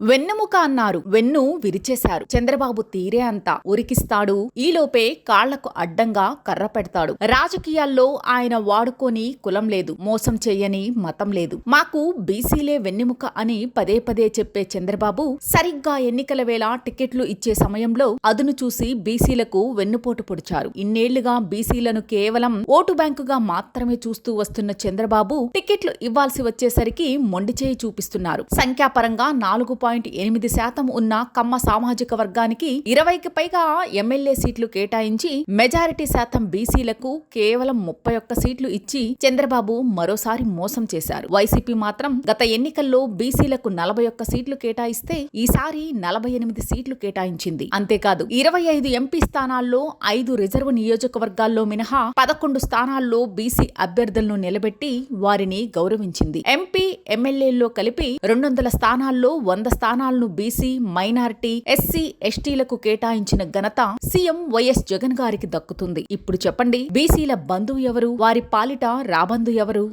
వెన్నెముక అన్నారు. వెన్ను విరిచేశారు. చంద్రబాబు తీరే అంతా ఉరికిస్తాడు. ఈలోపే కాళ్లకు అడ్డంగా కర్ర పెడతాడు. రాజకీయాల్లో ఆయన వాడుకొని కులం లేదు, మోసం చెయ్యని మతం లేదు. మాకు బీసీలే వెన్నెముక అని పదే పదే చెప్పే చంద్రబాబు సరిగ్గా ఎన్నికల వేళ టికెట్లు ఇచ్చే సమయంలో అదును చూసి బీసీలకు వెన్నుపోటు పొడిచారు. ఇన్నేళ్లుగా బీసీలను కేవలం ఓటు బ్యాంకుగా మాత్రమే చూస్తూ వస్తున్న చంద్రబాబు టికెట్లు ఇవ్వాల్సి వచ్చేసరికి మొండిచేయి చూపిస్తున్నారు. సంఖ్యాపరంగా 4.8% ఉన్న కమ్మ సామాజిక వర్గానికి 20కి పైగా ఎమ్మెల్యే సీట్లు కేటాయించి మెజారిటీ శాతం బీసీలకు కేవలం 31 సీట్లు ఇచ్చి చంద్రబాబు మరోసారి మోసం చేశారు. వైసీపీ మాత్రం గత ఎన్నికల్లో బీసీలకు 41 సీట్లు కేటాయిస్తే ఈసారి 48 సీట్లు కేటాయించింది. అంతేకాదు 25 ఎంపీ స్థానాల్లో 5 రిజర్వ్ నియోజకవర్గాల్లో మినహా 11 స్థానాల్లో బీసీ అభ్యర్థులను నిలబెట్టి వారిని గౌరవించింది. ఎంపీ ఎమ్మెల్యేల్లో కలిపి 200 స్థానాల్లో 100 స్థానాలను బీసీ, మైనారిటీ, ఎస్సీ, ఎస్టీలకు కేటాయించిన ఘనత సీఎం వైఎస్ జగన్ గారికి దక్కుతుంది. ఇప్పుడు చెప్పండి, బీసీల బంధువు ఎవరు? వారి పాలిట రాబందు ఎవరు?